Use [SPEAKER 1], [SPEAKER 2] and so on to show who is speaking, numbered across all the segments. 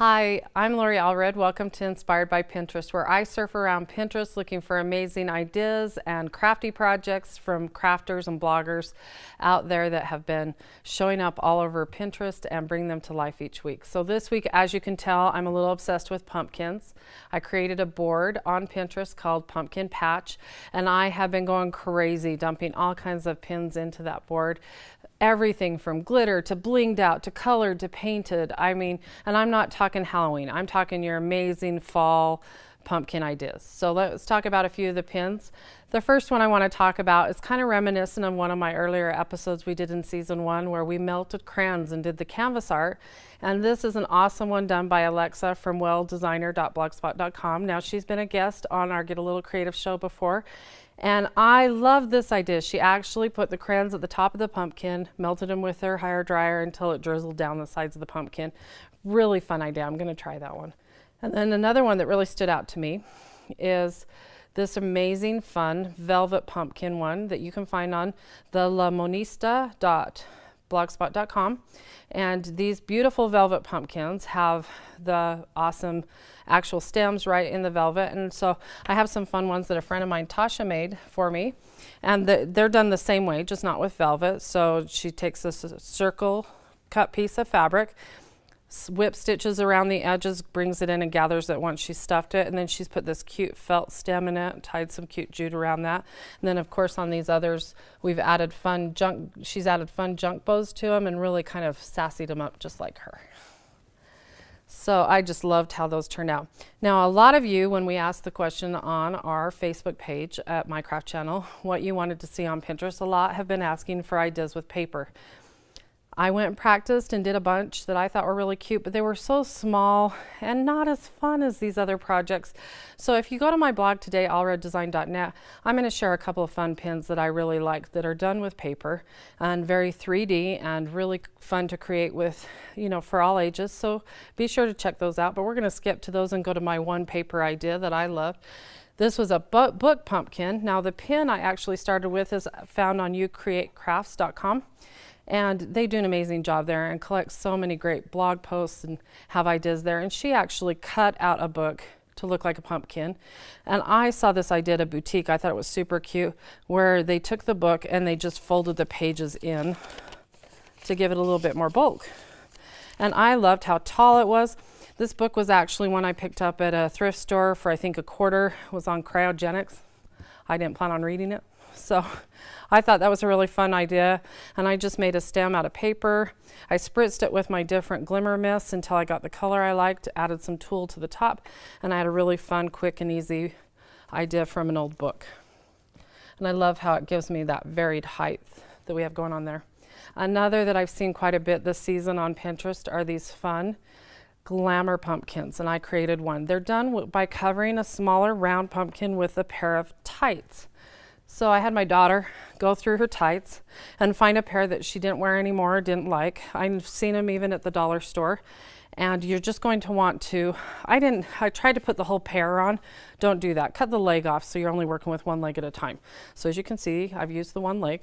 [SPEAKER 1] Hi, I'm Lori Allred. Welcome to Inspired by Pinterest, where I surf around Pinterest looking for amazing ideas and crafty projects from crafters and bloggers out there that have been showing up all over Pinterest and bring them to life each week. So this week, as you can tell, I'm a little obsessed with pumpkins. I created a board on Pinterest called Pumpkin Patch, and I have been going crazy dumping all kinds of pins into that board. Everything from glitter to blinged out to colored to painted. I mean, and I'm not talking Halloween. I'm talking your amazing fall pumpkin ideas. So let's talk about a few of the pins. The first one I want to talk about is kind of reminiscent of one of my earlier episodes we did in season 1 where we melted crayons and did the canvas art. And this is an awesome one done by Alexa from welldesigner.blogspot.com. Now she's been a guest on our Get a Little Creative show before. And I love this idea. She actually put the crayons at the top of the pumpkin, melted them with her hair dryer until it drizzled down the sides of the pumpkin. Really fun idea. I'm going to try that one. And then another one that really stood out to me is this amazing fun velvet pumpkin one that you can find on the lamonista.blogspot.com. And these beautiful velvet pumpkins have the awesome actual stems right in the velvet. And so I have some fun ones that a friend of mine, Tasha, made for me. And they're done the same way, just not with velvet. So she takes this circle cut piece of fabric, whip stitches around the edges, brings it in and gathers it once she's stuffed it, and then she's put this cute felt stem in it, tied some cute jute around that. And then of course on these others we've added fun junk, she's added fun junk bows to them and really kind of sassied them up just like her. So I just loved how those turned out. Now a lot of you, when we asked the question on our Facebook page at my craft channel, what you wanted to see on Pinterest, a lot have been asking for ideas with paper. I went and practiced and did a bunch that I thought were really cute, but they were so small and not as fun as these other projects. So if you go to my blog today, allreddesign.net, I'm going to share a couple of fun pins that I really like that are done with paper and very 3D and really fun to create with, you know, for all ages. So be sure to check those out, but we're going to skip to those and go to my one paper idea that I love. This was a book pumpkin. Now the pin I actually started with is found on youcreatecrafts.com. And they do an amazing job there and collect so many great blog posts and have ideas there. And she actually cut out a book to look like a pumpkin. And I saw this idea at a boutique. I thought it was super cute, where they took the book and they just folded the pages in to give it a little bit more bulk. And I loved how tall it was. This book was actually one I picked up at a thrift store for I think $1. It was on cryogenics. I didn't plan on reading it. So I thought that was a really fun idea, and I just made a stem out of paper. I spritzed it with my different glimmer mists until I got the color I liked, added some tulle to the top, and I had a really fun, quick and easy idea from an old book. And I love how it gives me that varied height that we have going on there. Another that I've seen quite a bit this season on Pinterest are these fun glamour pumpkins, and I created one. They're done by covering a smaller round pumpkin with a pair of tights. So I had my daughter go through her tights and find a pair that she didn't wear anymore or didn't like. I've seen them even at the dollar store. And you're just going to want to, I tried to put the whole pair on. Don't do that. Cut the leg off so you're only working with one leg at a time. So as you can see, I've used the one leg.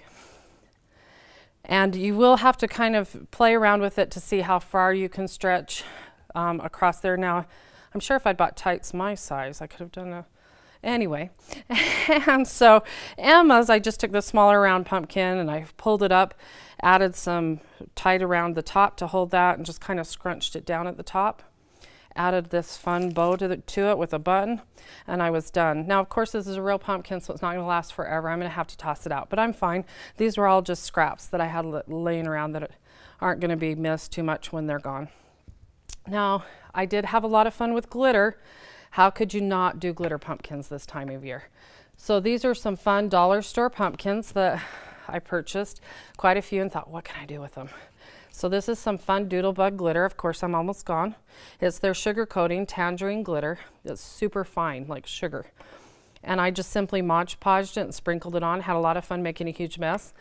[SPEAKER 1] And you will have to kind of play around with it to see how far you can stretch across there. Now, I'm sure if I'd bought tights my size, I could have done a anyway. And so Emma's, I just took the smaller round pumpkin and I pulled it up, added some tight around the top to hold that and just kind of scrunched it down at the top. Added this fun bow to it with a button, and I was done. Now, of course, this is a real pumpkin, so it's not going to last forever. I'm going to have to toss it out, but I'm fine. These were all just scraps that I had laying around that aren't going to be missed too much when they're gone. Now, I did have a lot of fun with glitter. How could you not do glitter pumpkins this time of year? So these are some fun dollar store pumpkins that I purchased, quite a few, and thought, what can I do with them? So this is some fun doodlebug glitter. Of course, I'm almost gone. It's their sugar coating tangerine glitter. It's super fine, like sugar. And I just simply Mod Podged it and sprinkled it on. Had a lot of fun making a huge mess.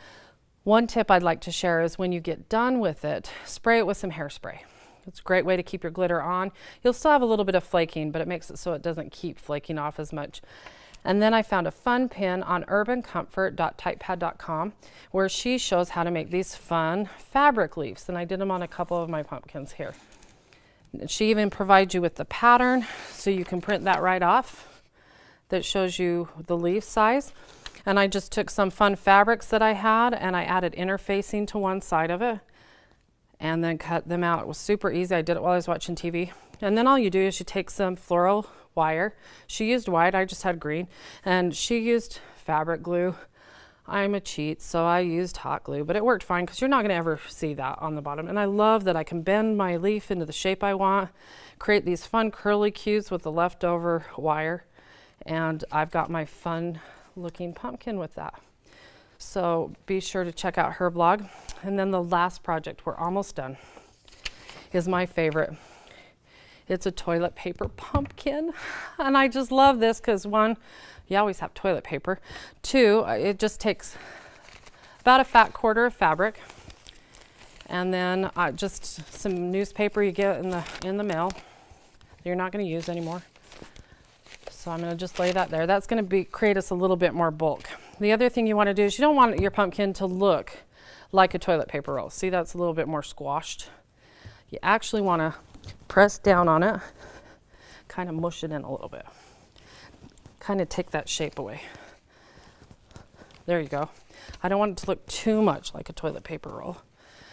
[SPEAKER 1] One tip I'd like to share is when you get done with it, spray it with some hairspray. It's a great way to keep your glitter on. You'll still have a little bit of flaking, but it makes it so it doesn't keep flaking off as much. And then I found a fun pin on urbancomfort.typepad.com where she shows how to make these fun fabric leaves. And I did them on a couple of my pumpkins here. She even provides you with the pattern, so you can print that right off. That shows you the leaf size. And I just took some fun fabrics that I had and I added interfacing to one side of it and then cut them out. It was super easy. I did it while I was watching TV. And then all you do is you take some floral wire. She used white, I just had green. And she used fabric glue. I'm a cheat, so I used hot glue, but it worked fine because you're not going to ever see that on the bottom. And I love that I can bend my leaf into the shape I want, create these fun curly cues with the leftover wire. And I've got my fun looking pumpkin with that. So be sure to check out her blog. And then the last project, we're almost done, is my favorite. It's a toilet paper pumpkin. And I just love this because one, you always have toilet paper. Two, it just takes about a fat quarter of fabric. And then just some newspaper you get in the mail that you're not going to use anymore. So I'm going to just lay that there. That's going to create us a little bit more bulk. The other thing you want to do is you don't want your pumpkin to look like a toilet paper roll. See, that's a little bit more squashed. You actually want to press down on it, kind of mush it in a little bit. Kind of take that shape away. There you go. I don't want it to look too much like a toilet paper roll.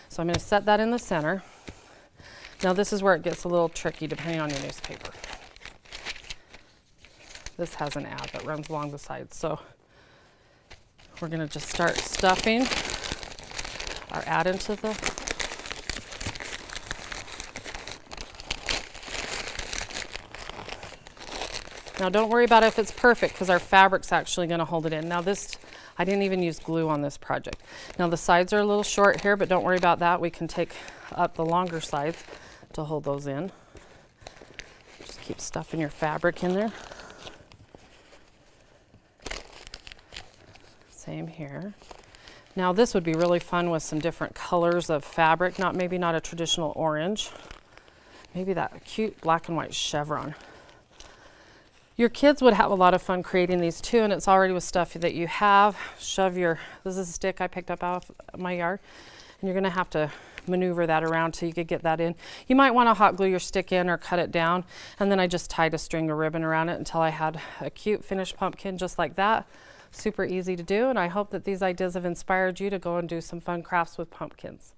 [SPEAKER 1] So I'm going to set that in the center. Now this is where it gets a little tricky depending on your newspaper. This has an ad that runs along the sides. So we're going to just start stuffing our ad into the Now don't worry about if it's perfect because our fabric's actually going to hold it in. Now this, I didn't even use glue on this project. Now the sides are a little short here, but don't worry about that. We can take up the longer sides to hold those in. Just keep stuffing your fabric in there. Same here. Now this would be really fun with some different colors of fabric, maybe not a traditional orange. Maybe that cute black and white chevron. Your kids would have a lot of fun creating these too, and it's already with stuff that you have. This is a stick I picked up out of my yard, and you're gonna have to maneuver that around till you could get that in. You might wanna hot glue your stick in or cut it down, and then I just tied a string of ribbon around it until I had a cute finished pumpkin just like that. Super easy to do, and I hope that these ideas have inspired you to go and do some fun crafts with pumpkins.